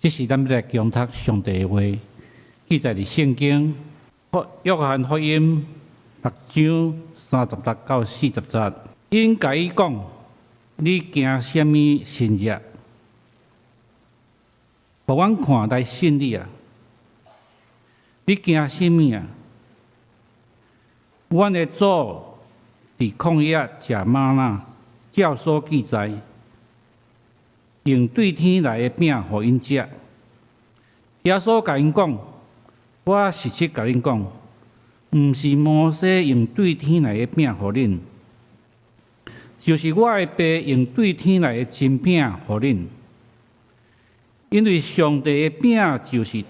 这是咱要来强读上帝的话，记载伫圣经约翰福音6章36到40节。因甲伊讲：你惊什么新约？互阮看来信你啊！你惊什么啊？阮的主伫旷野食吗哪，照所记载，用对天来的饼互因食。耶稣甲因讲：我实实甲恁讲，毋是摩西用对天来的饼互恁，就是我的爸用对天来的真饼互恁。因为上帝的饼就是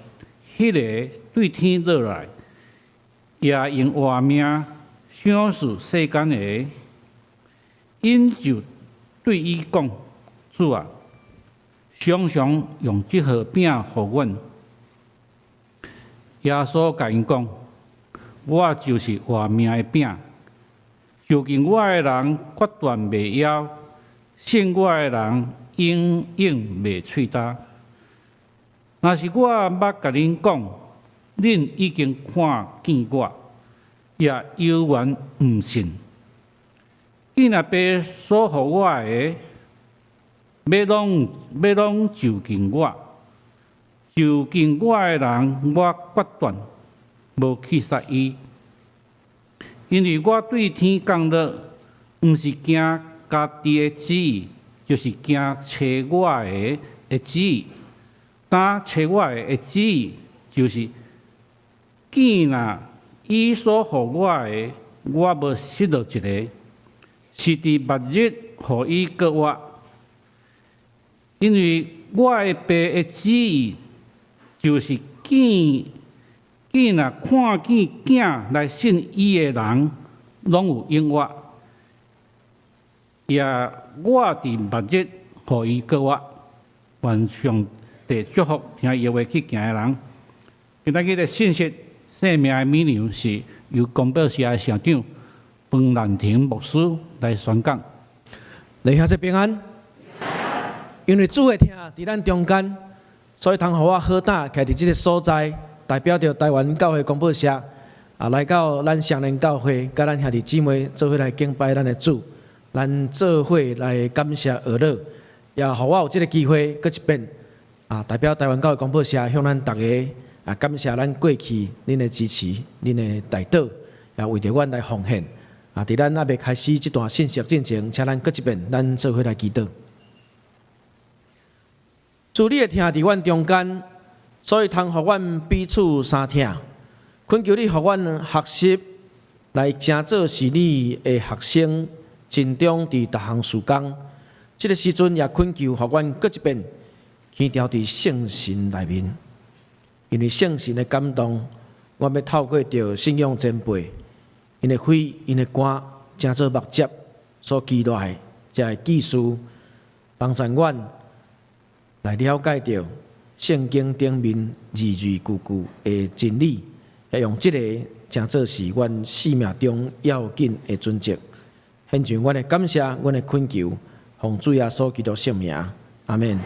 迄个对天落来，也用活命赏赐世间的。因就对伊讲：主啊，常常用即号饼互阮。耶稣甲因讲：我就是活命的饼，就近我的人决断袂枵，信我的人永远袂喙焦。若是我捌甲恁讲，恁已经看见我，也犹原毋信。伊若爸所予我的，要拢就近我，就近我的人，我决断无去杀伊，因为我对天降落，毋是惊家己的旨意，就是惊找我的旨意。当找我的旨意，就是见若伊所予我的，我无失落一个，是伫末日互伊告我。因为我的爸的旨意，就是见若看见囝来信伊的人，拢有永活，也我伫末日互伊告我。愿上帝祝福听耶话去行的人。今仔日的信息，生命的美娘是由公报社的社长彭兰亭牧师来宣讲。你兄弟平安。因为主的听伫咱中间，所以通互我好胆徛伫即个所在，代表着台湾教会公报社来到咱双连教会，甲咱兄弟姊妹做伙来敬拜咱的主，咱做伙来感谢俄乐，也互我有即个机会，搁一遍代表台湾教会公报社向咱大家感谢咱过去恁的支持，恁的代祷，也为着阮来奉献。伫咱还未开始这段信息进前，请咱搁一遍，咱做伙来祈祷。主你的听伫阮中间，所以通互阮彼此相听。恳求你互阮学习来成做是你的学生，尽忠伫逐项事工。这个时阵也恳求互阮搁一遍，去调伫圣神内面，因为圣神的感动，我要透过着信仰前辈，因的血、因的肝，成做目接所记落来，才会记述帮助阮来了解到圣经顶面字字句句的真理，也用这个成做是阮生命中要紧的准则。献上阮的感谢，阮的恳求，奉主耶稣基督圣名，阿门。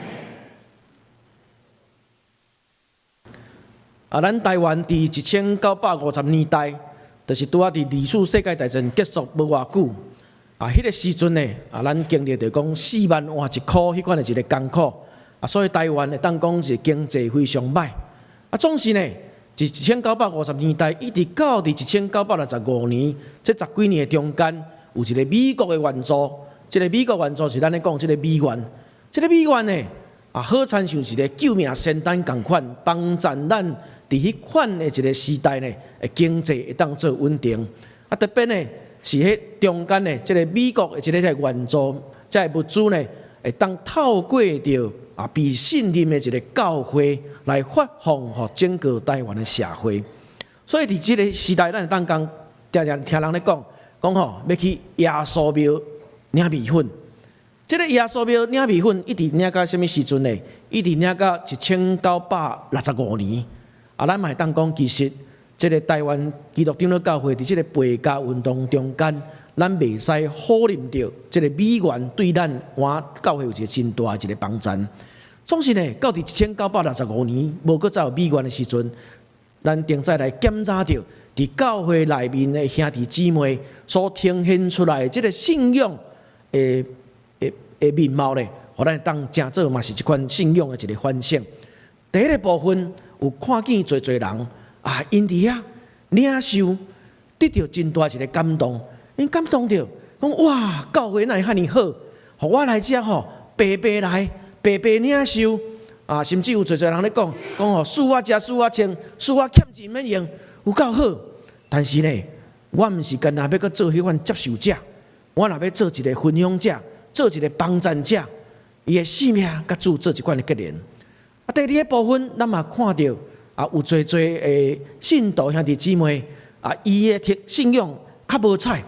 咱台湾伫1950年代，就是拄伫二次世界大战结束无偌久，迄个时阵呢，咱经历着讲4万换1箍迄款的一个艰苦。所以台湾会当讲是经济非常歹。总是呢，自1950年代一直到1965年，这10几年的中间，有一个美国的援助。这个美国援助是咱咧讲这个美元。这个美元呢，好亲像是一个救命仙丹共款，帮助咱伫迄款的一个时代呢，经济会当做稳定。特别呢，是迄中间呢，这个美国的一个援助，这物资呢，会当透过着被信任的一个教会来发放予整个台湾的社会。所以伫即个时代，咱会当讲，常常听人咧讲要去耶稣庙领米粉。这个耶稣庙领米粉一直领到什么时阵呢？一直领到1965年。咱嘛会当讲，其实这个台湾基督长老教会伫这个培家运动中间，咱袂使否认掉这个美元对咱教会有一个真大的一个帮助。总是呢，到伫1965年无搁再有美元的时阵，咱定再来检查着伫教会内面的兄弟姊妹所呈现出来的这个信仰的面貌咧，互咱当正做嘛是一款信仰的一个反省。第一个部分有看见侪侪人啊，因伫遐领受得到真大一个感动，因感动着讲哇，教会哪会遐尼好，互我来遮吼白白来。白白领受啊，甚至有侪人咧讲吼，恕我食，恕我穿，恕我欠钱免用，有够好。但是呢，我毋是干那要搁做迄款接受者，我若要做一个分享者，做一个帮赞者，伊的性命甲主做一款的结连。啊，第二个部分，咱嘛看到啊，有侪诶信徒兄弟姊妹啊，伊的信仰较无彩，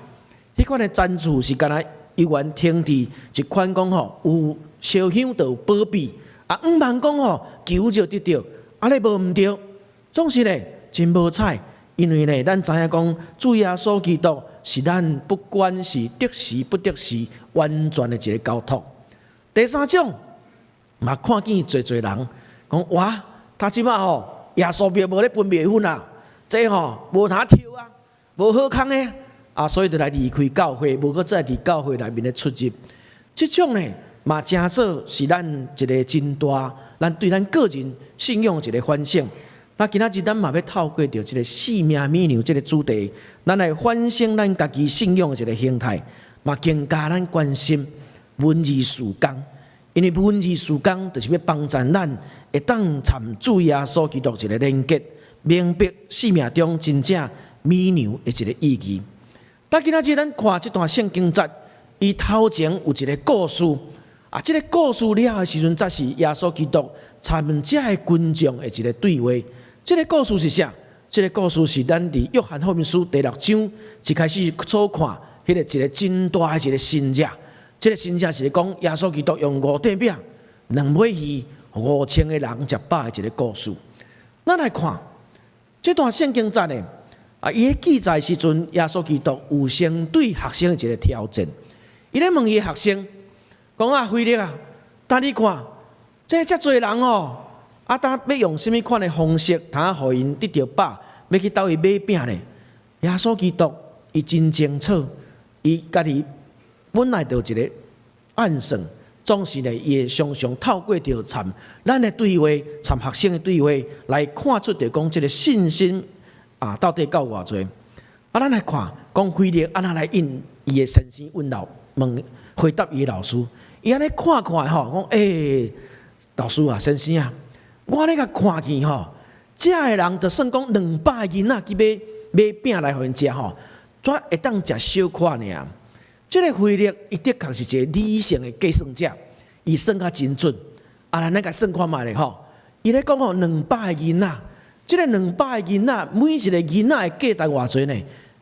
迄款的赞助是干那伊原停伫一款讲吼有。烧香就有保庇，啊，毋茫讲吼求就得到，安尼无毋对，总是呢真无彩，因为呢，咱知影讲主耶稣基督是咱不管是得时不得时完全的一个交托。第三种，嘛看见侪侪人讲哇，他即马吼耶稣庙无咧分麦粉啊，这吼无通抽啊，无好康诶，啊，所以就来离开教会，无搁再伫教会内面咧出入，即种呢。嘛，真做是咱一个真大，咱对咱个人信仰一个反省。那今仔日咱嘛要透过着一个四命美牛这个主题，咱来反省咱家己信仰的一个形态，嘛更加咱关心文字事工，因为文字事工就是要帮助咱会当参主耶稣基督一个连结，明白生命中真正美牛的一个意义。但今仔日咱看这段圣经节，伊头前有一个故事。啊！这个故事了的时阵，才是耶稣基督参遮的群众的一个对话。这个故事是啥？这个故事是咱伫约翰福音书第6章一开始所看迄个一个真大的一个神迹。这个神迹是讲耶稣基督用5块饼、2尾鱼，5000个人食饱的一个故事。咱来看这段圣经节呢，啊，伊记载时阵，耶稣基督有先对学生的一个挑战。伊咧问伊的学生。讲啊，菲力啊，但你看，这遮侪人哦，啊，当要用什么款的方式，通互因得到饱，要去倒去买饼呢？耶稣基督伊真清楚，伊家己本来就一个暗算，总是呢，伊会常常透过着参咱的对话，参学生的对话，来看出着讲这个信心啊，到底到偌济？啊，咱来看，讲菲力安那来应伊的神仙问老问回答伊的老师。伊安尼看看吼，讲老师啊，先生啊，我咧甲看见吼，遮个人就算讲200个囡仔去买饼来互因食吼，怎会当食小可尔？这个费力伊的确是一个理性的计算者，伊算较精准。啊，咱甲算看卖咧吼，伊咧讲吼200个囡仔，这个200个囡仔，每一个囡仔的价值偌济呢？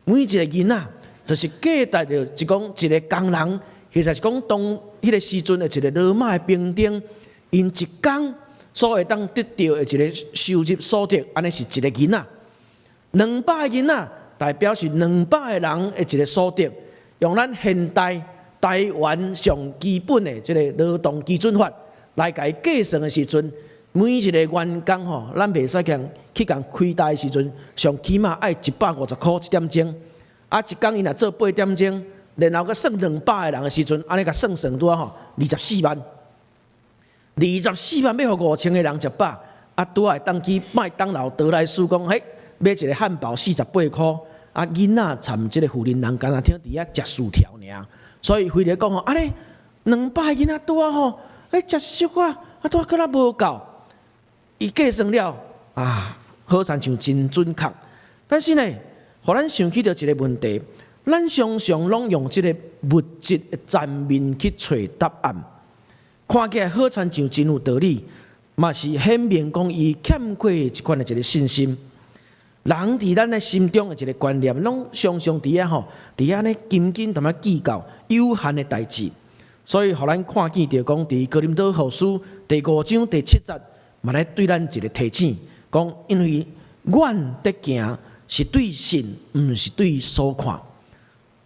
每一个囡仔就是价值就讲一个工人。其实是讲当迄个时阵的一个罗马的兵丁，因一工所会当得到的一个收入所得，安尼是一个囡仔，200个囡仔代表是200个人的一个所得。用咱现代台湾上基本的这个劳动基准法来甲伊计算的时阵，每一个员工吼，咱袂使去共开大的时阵，上起码爱150块1点钟，啊，一工伊若做8点钟。然后佮算200个人的时阵，安尼甲算拄啊吼，24万，24万要互5000个人食饱，啊，拄啊会当去麦当劳得来速讲，嘿，买一个汉堡48块，啊，囡仔参即个富人人干那听伫遐食薯条尔，所以非得讲吼，安尼200个囡仔拄啊吼，食小可，啊拄啊可能无够，伊计算了啊，好像真准确，但是呢，互咱想起着一个问题。咱常常拢用即个物质的层面去找答案，看起来好像真有道理，嘛是显明讲伊欠缺一款的一个信心。人伫咱的心中的一个观念，拢常常伫遐吼，伫遐呢斤斤淡仔计较有限的代志，所以互咱看见着讲，伫哥林多后书第5章第7节，嘛来对咱一个提醒，讲因为阮得行是对神，毋是对所看。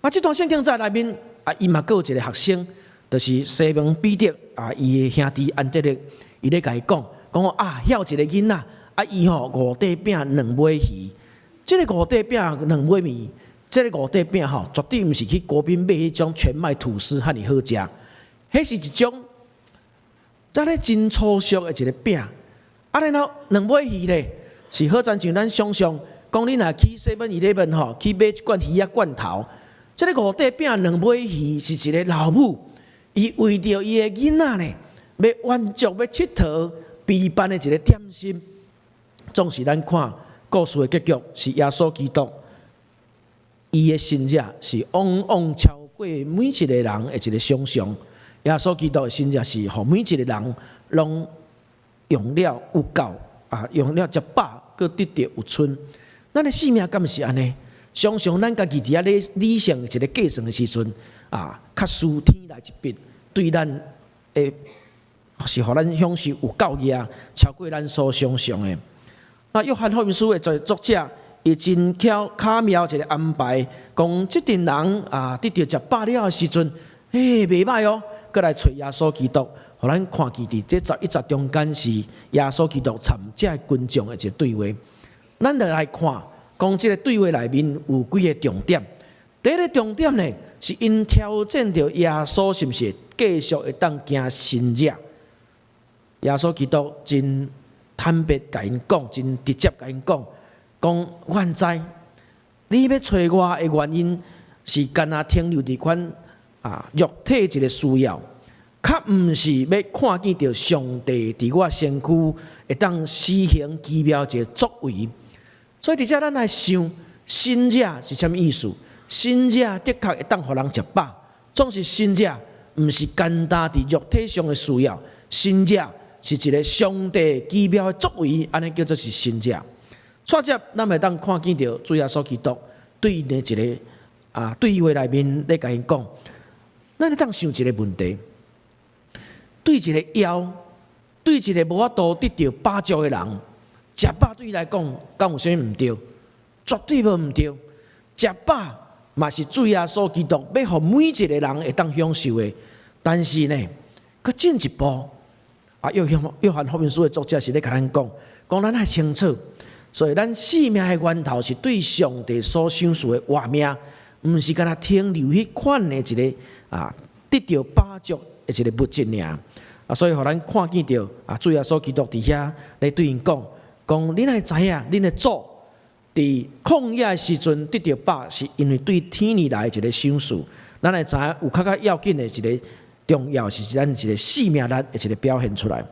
啊，这段圣经在内面啊，伊嘛有一个学生，就是西门彼得啊，伊的兄弟安德烈，伊咧甲伊讲啊，遐有一个囡仔啊，伊吼五块饼两尾鱼，即个五块饼两尾面，即个五块饼吼，绝对毋是去国宾买迄种全麦吐司遐尼好食，迄是一种真咧真粗俗的一个饼。啊，然后两尾鱼咧，是好像咱想象，讲你若去7-11吼，去买一罐鱼仔罐头，即个五块饼两尾鱼是一个老母，伊为着伊的囡仔呢，要满足要佚佗备办的一个点心。总是咱看故事的结局是耶稣基督，伊的信者是往往超过每一个人的一个想象。耶稣基督的信者是，互每一个人拢用了有够啊，用了食饱，佮得到有剩。咱的性命敢毋是安尼？常常咱家己伫遐理性的一个计算的时阵啊，较输天来一笔，对咱诶是互咱享受有够额，超过咱所想象的。那约翰福音书的作者，伊真巧妙一个安排，讲即阵人啊，得到食饱了的时阵，袂歹哦，佮来找耶稣基督，互咱看见伫这11节中间是耶稣基督参这群众的一个对话。咱就来看，讲即个对话内面有几个重点。第一个重点呢，是因挑战着耶稣是毋是继续会当行新约。耶稣基督真坦白甲因讲，真直接甲因讲，我知你要找我的原因是干那停留伫款肉体一个需要，较毋是要看见着上帝伫我身躯会当施行奇妙一个作为。所以伫遮咱来想，新约是啥物意思？新约的确会当互人食饱，总是新约毋是简单伫肉体上的需要，新约是一个上帝奇妙的作为，安尼叫做是新约。再接，咱会当看见到主耶稣基督对因的一个对话内面咧甲因讲，咱会当想一个问题：对一个枵，对一个无法度得到饱足的人，食饱对伊来讲，敢有啥物毋对？绝对无毋对。食饱嘛是主耶稣基督要互每一个人会当享受的，但是呢，佮进一步。约翰福音书的作者是咧甲咱讲，咱爱清楚，所以咱生命的源头是对上帝所赏赐的活命，毋是干那停留迄款的一个得到饱足的一个物质尔。所以互咱看见到主耶稣基督伫遐来对因讲，恁爱知影，恁的主伫旷野的时阵得到饱，是因为对天而来一个赏赐。咱爱知影有较要紧的一个。重要是咱一个生命力的一个表现出来。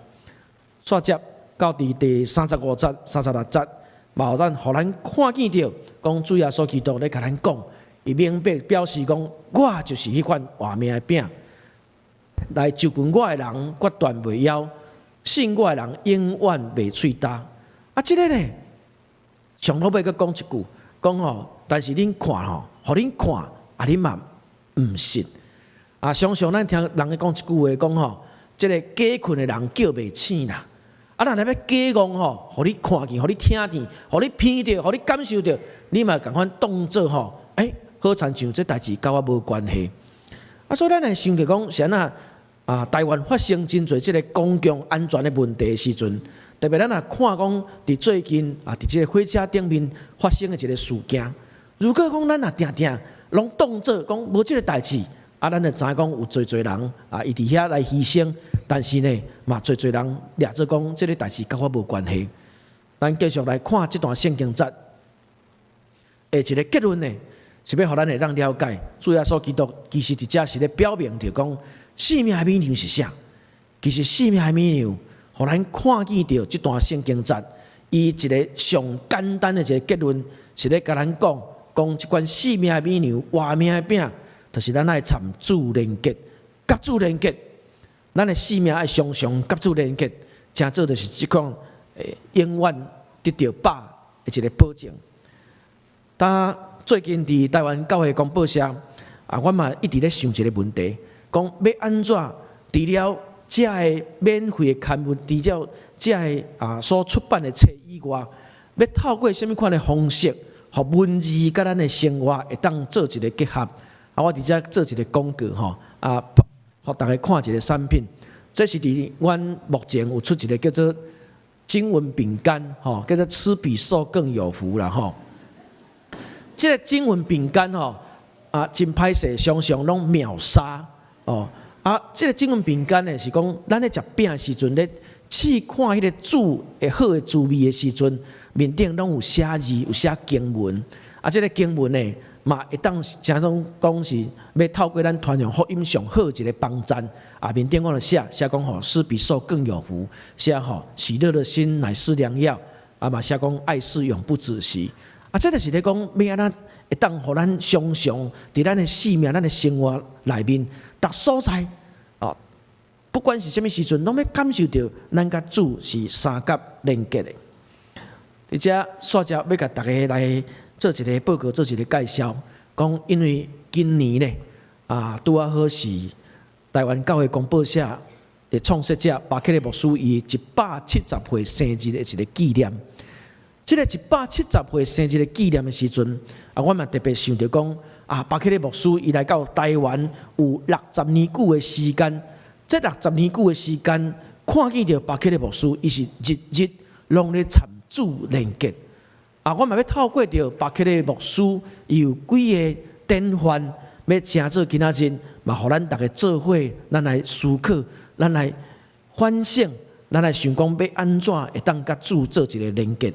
再接到第35节、36节，嘛，互咱看见到，讲主耶稣基督咧甲咱讲，伊明白表示讲，我就是迄款活命的饼，来就近我的人决断袂夭，信我的人永远袂喙焦。即个呢，上头尾佮讲一句，讲但是恁看互恁看，恁嘛毋信。常常咱听人咧讲一句话，讲即个假困的人叫袂醒啦。若要假戆互你看见，互你听见，互你闻到，互你感受到，你嘛共款当做好亲像这代志甲我无关系。所以咱来想着讲，是台湾发生真侪即个公共安全的问题的时阵，特别咱看讲伫最近伫即个火车顶面发生的一个事件，如果讲咱定定拢当做讲无即个代志。咱就知影讲有侪人伊伫遐来牺牲，但是呢，嘛侪人掠做讲，即个代志甲我无关系。咱继续来看这段圣经节，一个结论呢，是要互咱会让了解，主耶稣基督其实伫遮是咧表明着讲，生命的美妙是啥？其实生命的美妙，互咱看见着这段圣经节，伊一个上简单的一个结论，是咧甲咱讲即款生命的美妙、活命的饼。就是咱爱参主连结，甲主连结，咱的生命爱常常甲主连结，真做就是即款永远得到饱的一个保证。最近伫台湾教会公报社我嘛一直咧想一个问题，讲要安怎除了这个免费的刊物，除了这个所出版的册以外，要透过什么款的方式，互文字甲咱的生活会当做一个结合。我伫遮做一个广告互大家看一个产品，这是伫阮目前有出一个叫做经文饼干，吼，叫做吃比受更有福啦，吼。这个经文饼干，吼，真歹势，常常拢秒杀，哦。这个经文饼干呢，是讲咱咧食饼的时阵咧，试看迄个煮会好的滋味的时阵，面顶拢有写字，有写经文。这个经文呢，嘛会当正种讲是要透过咱传扬福音上好一个帮站。面顶我就写讲吼，施比受更有福。写吼，喜乐的心乃是良药。嘛写讲爱是永不止息。这就是咧讲要安怎会当互咱常常伫咱的生命、咱的生活内面，逐所在不管是啥物时阵，拢要感受到咱甲主是三角连结的。而且煞只要甲大家来做一个报告，做一个介绍，讲因为今年呢，拄好是台湾教会公报社的创设者巴克利牧师伊170岁生日的一个纪念。这个170岁生日的纪念的时阵，我嘛特别想到讲，巴克利牧师伊来到台湾有60年久的时间。这60年久的时间，看见到巴克利牧师，伊是日日拢咧参主连结。我嘛要透过着巴克利牧师，伊有几个典范，要请做今仔日，嘛，互咱大家做伙，咱来思考，咱来反省，咱来想讲要安怎会当甲主做一个连结。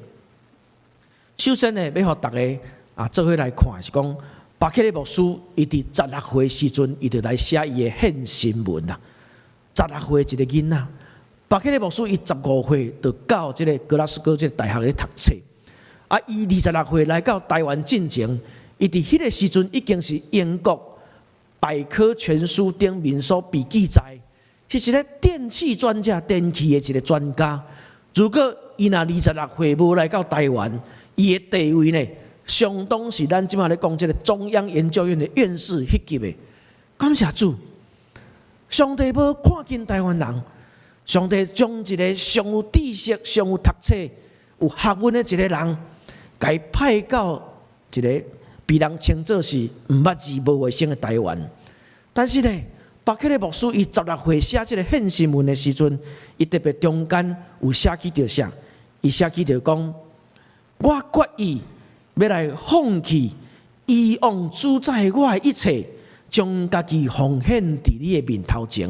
首先呢，要互大家做伙来看是讲，巴克利牧师伊伫16岁时阵，伊就来写伊的献身文啦。16岁一个囡仔，巴克利牧师伊15岁就到这个格拉斯哥这个大学咧读册。伊26岁来到台湾进前，伊伫迄个时阵已经是英国百科全书顶面所被记载，是一个电器专家、电器的一个专家。如果伊若26岁无来到台湾，伊的地位呢，相当是咱即马咧讲这个中央研究院的院士迄级的。感谢主！上帝要看见台湾人，上帝将一个上有知识、上有读册、有学问的一个人，甲伊派到一个被人称作是毋捌字、无卫生的台湾。但是呢，巴克利牧师伊16岁写这个献身文的时阵，伊特别中间有写起着啥？伊写起着讲：我决意要来放弃以往主宰我的一切。将家己奉献伫你的面头前。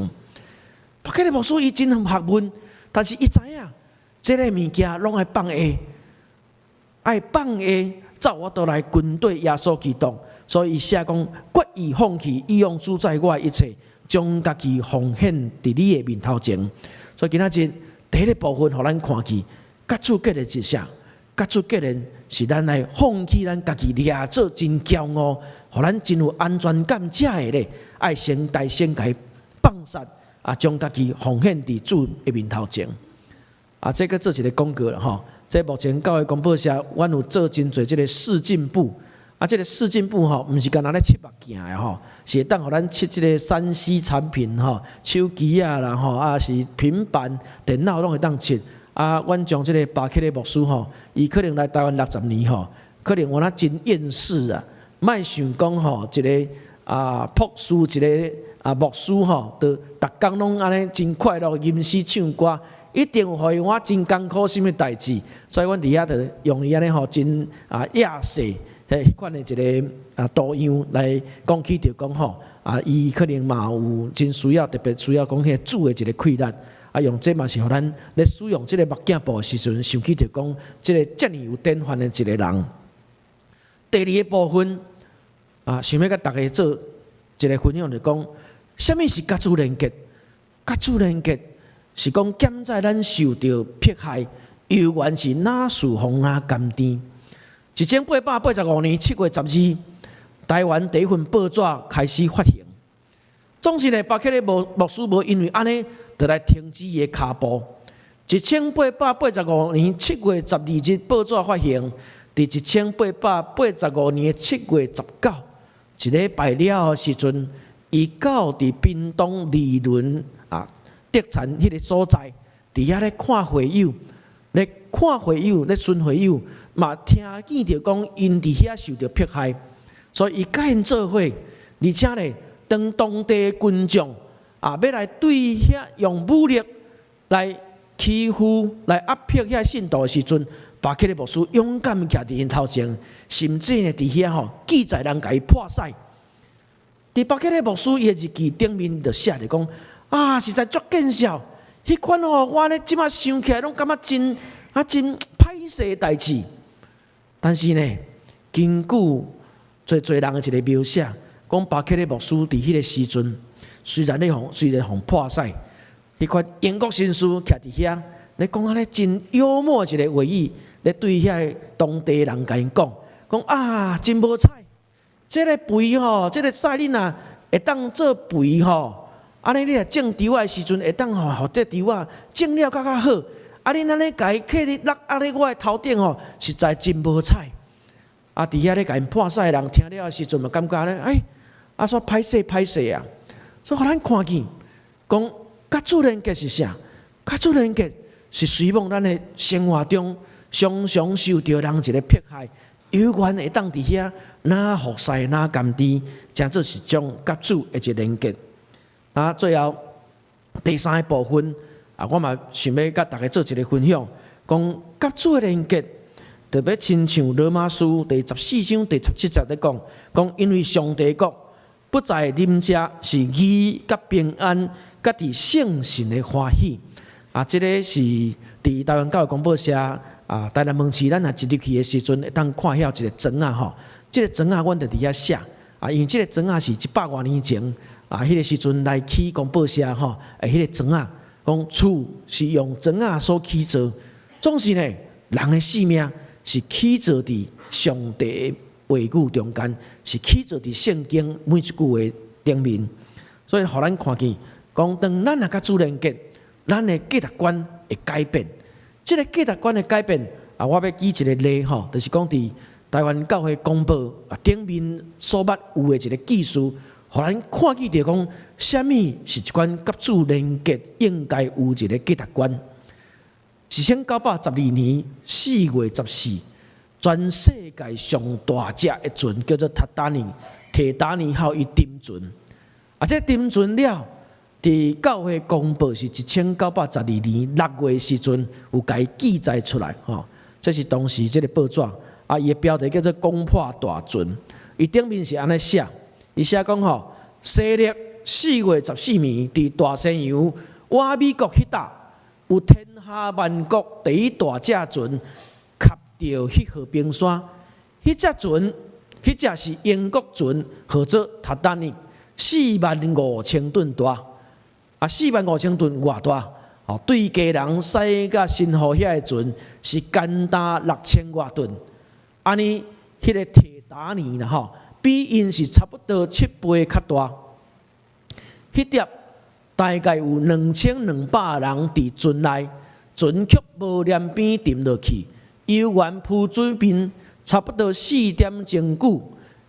巴克利牧师伊真有学问，但是伊知影，这个物件拢爱放下，爱放下，走我倒来军队耶稣基督。所以伊写讲，决意放弃以往主宰我的一切，将家己奉献伫你的面头前。所以今仔日第一个部分，互咱看见，甲主结连是啥？甲主结连是咱来放弃咱家己掠做真骄傲。互咱真有安全感，才会咧爱先大先家放杀将家己奉献伫主的面头前。这个做一个广告了吼。这目前教会公报社，阮有做真侪这个试进步。这个试进步吼，毋是干那咧切目镜的吼，是会当互咱切这个3C 产品吼，手机啦吼，是平板、电脑拢会当切。阮将这个巴克利牧师吼，伊可能来台湾60年吼，可能我那真厌世啊。莫想讲吼，一个博士，一个牧师吼，就逐工拢安尼真快乐，吟诗唱歌，一定互伊我真艰苦什物代志。所以阮伫遐就用伊安尼吼，真亚世迄款的一个图样来讲起着讲吼，伊可能嘛有真需要，特别需要讲迄个主的一个困难。用这嘛是互咱咧使用这个目镜布的时阵，想起着讲，这个遮尔有典范的一个人。第二个部分想要甲大家做一个分享，就讲，什么是甲主连结？甲主连结是讲减在咱受到迫害，犹原是哪树红哪甘甜。1885年7月12日，台湾第一份报纸开始发行。总是呢，巴克利牧师无因为安尼，就来停止伊的脚步。1885年7月12日报纸发行，伫1885年7月19，一礼拜了时阵，伊到伫屏东利伦德产迄个所在，伫遐咧看会友，咧巡会友，嘛听见着讲因伫遐受到迫害，所以伊甲因做伙，而且咧当当地军众要来对遐用武力来欺负、来压迫遐信徒的时阵，巴克利牧师勇敢徛伫因头前，甚至呢伫遐记载人甲伊破屎。伫巴克利牧师伊的日记顶面就写着讲实在足见笑，迄款我呢即马想起来拢感觉真歹势的代志。但是呢，根据侪人的一个描写，讲巴克利牧师伫迄个时阵，虽然互破屎，迄款英国绅士徛伫遐，咧讲咧真幽默一个话语，咧对遐当地人甲因讲真无彩，这个肥这个屎恁啊会当做肥安尼你若种稻仔的时阵会当互这稻仔种了较好，恁安尼甲伊刻伫落我的头顶实在真无彩。伫遐咧甲因破屎的人听了的时阵，就感觉咧煞歹势啊！所以互咱看见，讲甲自然界是啥？甲自然界是随望咱的生活中常常受到人一个迫害，有缘会当伫遐哪服侍哪甘甜，真做是种甲主的一个连结。最后第三个部分我嘛想要甲大家做一个分享，讲甲主的连结，特别亲像罗马书第14章第17节咧讲因为上帝国不在啉食，是义甲平安，甲伫圣神的欢喜。这个是伫台湾教育广播社台南门市，咱一入去的时阵，会当看晓一个章这个章阮就伫遐写因为这个章是100多年前迄个时阵来起广播社迄个章讲厝是用章所起造，总是呢人的性命是起造伫上帝话语中间，是起造伫圣经每一句话顶面，所以互咱看见，讲当咱甲主连结，咱的价值观会改变。这个价值观的改变我要举一个例就是讲伫台湾教会公报顶面所捌有的一个技术，互咱看见着讲，什么是一款甲主连结应该有一个价值观。1912年4月14。全世界上大只的船叫做铁达尼号伊沉船，这沉船了，伫教会公报是1912年6月时阵有甲伊记载出来这是当时这个报纸伊的标题叫做“攻破大船”，伊顶面是安尼写，伊写讲西历4月14年伫大西洋我美国迄搭有天下万国第一大只船。到迄号冰山，迄只船，迄只是英国船，号做塔丹尼，45000吨大。45000吨有偌大？对家人驶甲新河遐的船是干大6000多吨。安尼，迄个铁达尼啦比因是差不多7倍较大。迄碟大概有2200人伫船内，船却无连边沉落去。游园浮水面差不多4点钟久，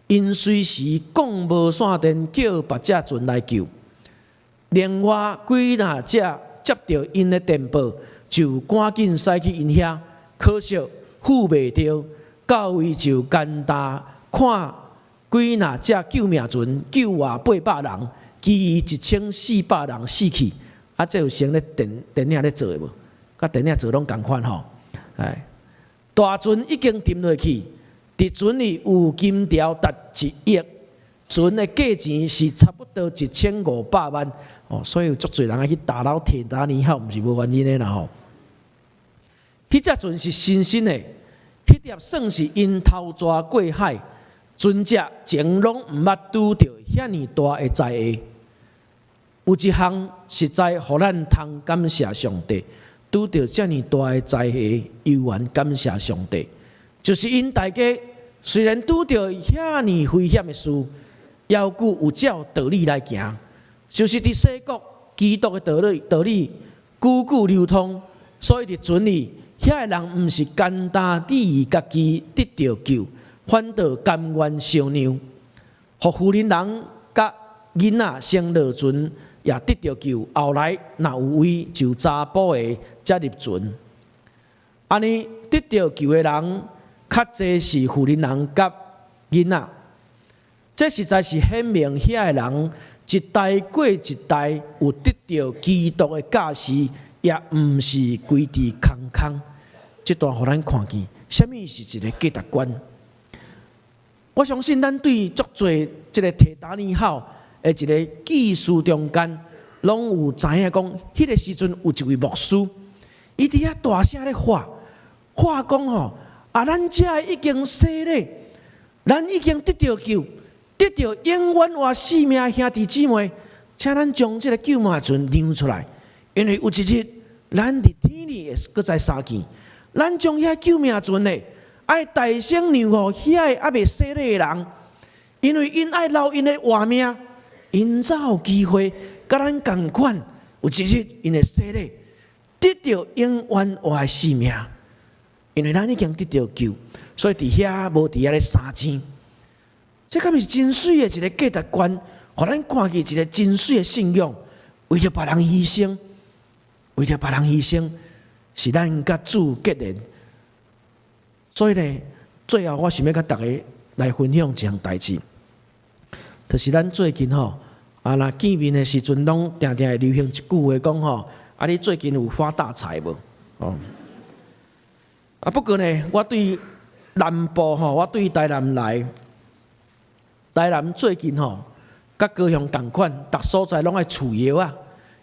因随时讲无线电叫别只船来救。另外几若只接到因的电报，就赶紧驶去因遐，可惜付袂着，到位就干大看几若只救命船救活800人，其余1400人死去。这有成咧电影咧做的无？甲电影做拢共款大船已经沉落去，伫船里有金条达1亿，船的价钱是差不多1500万所以有足侪人去打捞铁达尼号，毋是无原因的啦迄只船是新鲜的，迄碟算是因头蛇过海，船只前拢毋捌拄着遐尼大的灾厄。有一项实在互咱通感谢上帝。拄到遮尔大的灾祸，有缘感谢上帝，就是因大家虽然拄到遐尼危险的事，犹顾有照道理来行，就是伫西国基督的道理久久流通，所以伫船里遐个人毋是简单伫意家己得到救，反倒甘愿烧娘，互富人人甲囡仔先落船。也得到救，后来若有位就查甫的才入船。安尼得到救的人，较侪是富人人甲囡仔。这实在是显明遐个人一代过一代有得到基督的教示，也毋是规伫空空。这段互咱看见，什么是一个价值观？我相信咱对足侪即个提达尼号的一个技术中间，拢有知影讲，迄个时阵有一位牧师，伊伫遐大声咧话讲吼，咱遮已经洗礼，咱已经得到救，得到永远活生命，兄弟姊妹，请咱将即个救命船亮出来，因为有一日，咱伫天里会搁再相见，咱将遐救命船咧。爱大声让互遐个还未洗礼的人，因为因爱留因的活命，因才有机会甲咱共款，有一日因会洗礼，得到永远活的生命。因为咱已经得到救，所以伫遐无伫遐咧相争。这敢是真水的一个价值观，互咱看见一个真水的信仰，为着别人牺牲，为着别人牺牲，是咱甲主结连。所以呢，最后我想要甲大家来分享一项代志，就是咱最近若见面的时阵，拢定定会流行一句话讲你最近有发大财无？不过呢，我对南部我对台南来，台南最近甲高雄同款，逐所在拢爱除药啊，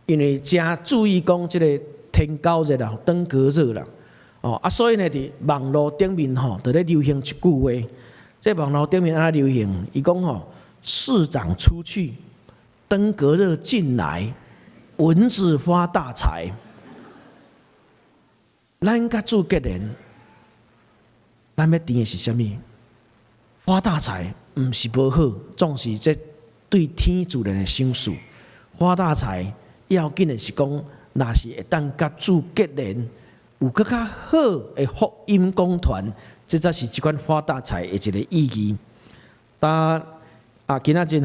因为真注意讲即个天高热啦，登革热啦。所以呢，伫网络顶面就咧流行一句话，在网络顶面安流行，伊讲市长出去，登革热进来，蚊子发大财。咱甲主结连，咱要填的是啥物？发大财毋是无好，总是这对天自然的赏赐。发大财要紧的是讲，若是会当甲主结连。有更较好的福音讲团，这才是即款发大财的一个意义。今仔日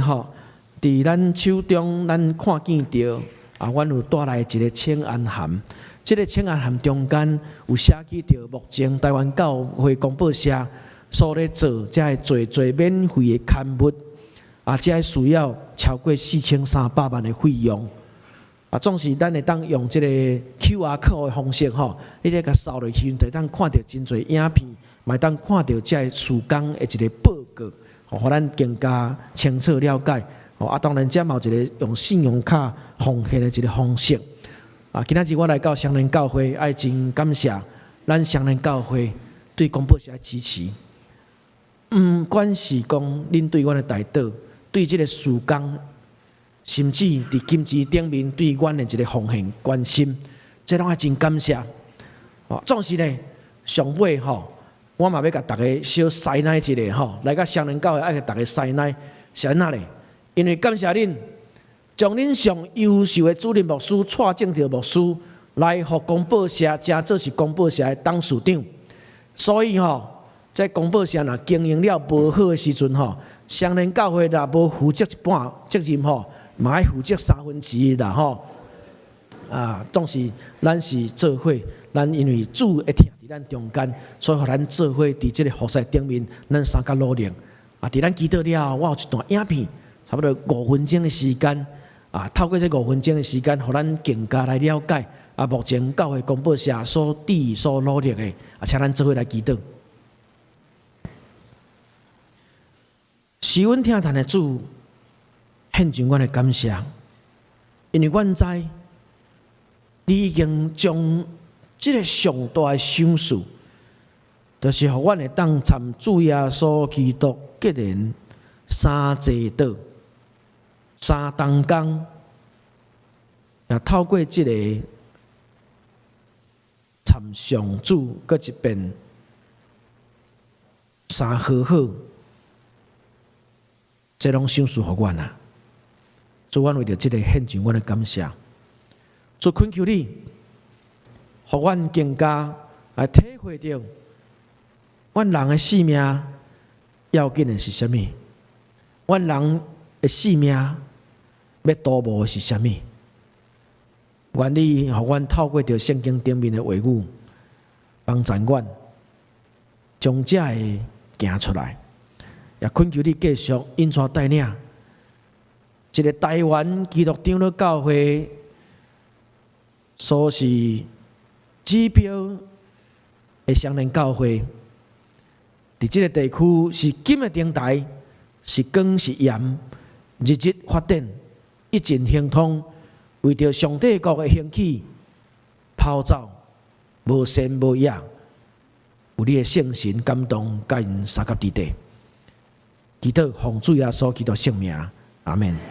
伫咱手中，咱看见到阮有带来一个请安函。这个请安函中间有写起着目前台湾教会公报社所咧做，才会做免费的刊物，才需要超过4300万的费用。总是咱会当用这个 QR code 的方式你咧甲扫落去，就当看到真侪影片，嘛当看到这事工的一个报告，互咱更加清楚了解。当然，这嘛有一个用信用卡奉献的一个方式。今仔日我来到双连教会，爱真感谢咱双连教会对公报社的支持。不管是讲恁对阮的代祷，对这个事工。甚至伫金枝顶面对阮的一个奉献关心，这拢爱真感谢。总是呢，上尾我嘛要甲大家小塞奶一下来甲双连教会爱甲大家塞奶，是安那咧？因为感谢恁，将恁上优秀的主任牧师蔡正条牧师来互公报社，真做是公报社的董事长。所以在公报社若经营了无好的时阵双连教会若无负责一半责任嘛爱负责1/3啦总是咱是做伙，咱因为主会听伫咱中间，所以互咱做伙伫即个服侍顶面，咱三甲努力伫咱祈祷了，我有一段影片，差不多5分钟的时间透过这5分钟的时间，互咱更加来了解目前教会公报社所伫所努力的请咱做伙来祈祷。是阮听谈的主。献上阮的感谢，因为阮知你已经将这个上大的赏赐，就是互阮会当参主耶稣基督结连3座岛、3同工，也透过这个参上主搁一遍3和好，这拢赏赐互阮啊！主，阮为着这个献上阮的感谢，主恳求你，互阮更加来体会到，阮人的性命要紧的是啥物？阮人的性命要图谋的是啥物？愿你互阮透过着圣经顶面的话语，帮助阮将这个行出来，也恳求你继续引带带领，一个台湾基督长老教会所是指标的双联教会，伫即个地区是金的灯台，是光是盐，日日发展，一尽亨通，为着上帝国的兴起跑走，无善无恶，有你的圣神感动，甲因三甲伫地。祈祷奉主耶稣基督圣名，阿门。